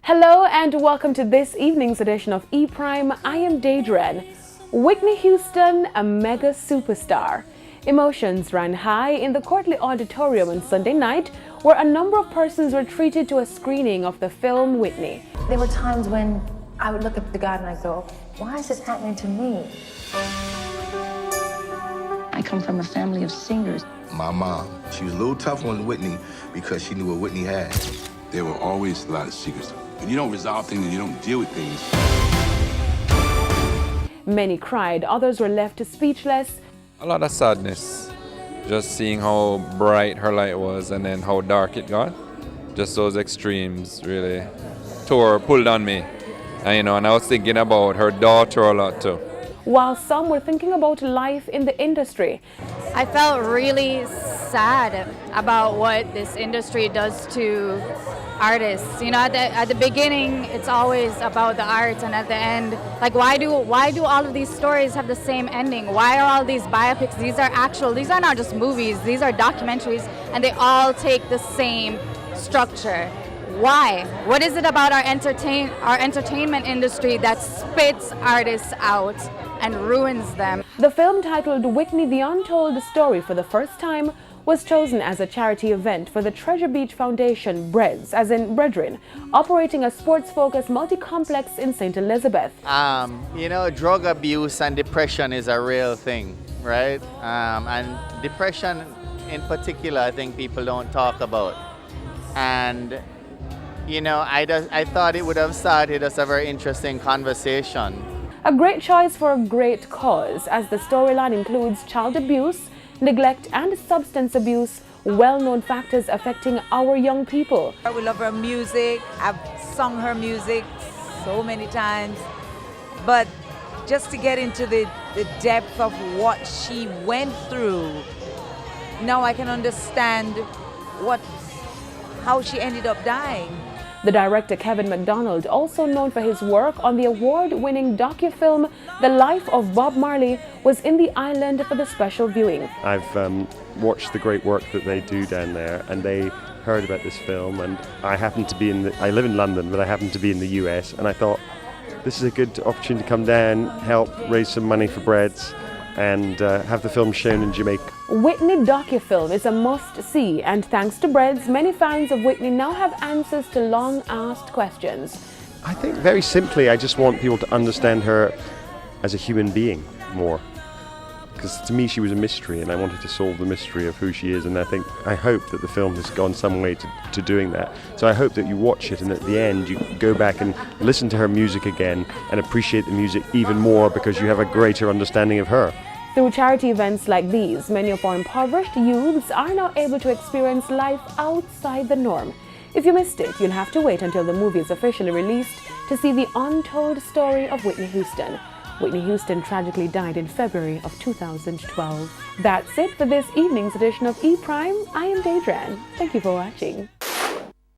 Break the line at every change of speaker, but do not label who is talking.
Hello and welcome to this evening's edition of E-Prime. I am Daedren. Whitney Houston, a mega superstar. Emotions ran high in the Courtly Auditorium on Sunday night, where a number of persons were treated to a screening of the film Whitney.
There were times when I would look up to God and I'd go, why is this happening to me? I come from a family of singers.
My mom, she was a little tough on Whitney because she knew what Whitney had.
There were always a lot of secrets. When you don't resolve things and you don't deal with things.
Many cried, others were left speechless.
A lot of sadness, just seeing how bright her light was and then how dark it got. Just those extremes really pulled on me. And I was thinking about her daughter a lot too.
While some were thinking about life in the industry.
I felt really sad about what this industry does to artists. At the beginning, it's always about the art, and at the end, like why do all of these stories have the same ending? Why are all these biopics? These are not just movies, these are documentaries, and they all take the same structure. Why? What is it about our entertainment industry that spits artists out and ruins them?
The film, titled Whitney: The Untold Story, for the first time was chosen as a charity event for the Treasure Beach Foundation, BREDS, as in Brethren, operating a sports-focused multi-complex in St. Elizabeth.
Drug abuse and depression is a real thing, right? And depression in particular, I think people don't talk about. And I thought it would have started as a very interesting conversation.
A great choice for a great cause, as the storyline includes child abuse, neglect and substance abuse, well-known factors affecting our young people.
We love her music. I've sung her music so many times. But just to get into the depth of what she went through, now I can understand how she ended up dying.
The director Kevin MacDonald, also known for his work on the award-winning docu-film The Life of Bob Marley, was in the island for the special viewing.
I've watched the great work that they do down there, and they heard about this film, and I live in London, but I happen to be in the US, and I thought this is a good opportunity to come down, help raise some money for BREDS, and have the film shown in Jamaica.
Whitney docu-film is a must-see, and thanks to BREDS, many fans of Whitney now have answers to long-asked questions.
I think very simply, I just want people to understand her as a human being more. Because to me, she was a mystery, and I wanted to solve the mystery of who she is, and I hope that the film has gone some way to doing that. So I hope that you watch it, and at the end, you go back and listen to her music again, and appreciate the music even more because you have a greater understanding of her.
Through charity events like these, many of our impoverished youths are now able to experience life outside the norm. If you missed it, you'll have to wait until the movie is officially released to see the untold story of Whitney Houston. Whitney Houston tragically died in February of 2012. That's it for this evening's edition of E-Prime. I am Daedren. Thank you for watching.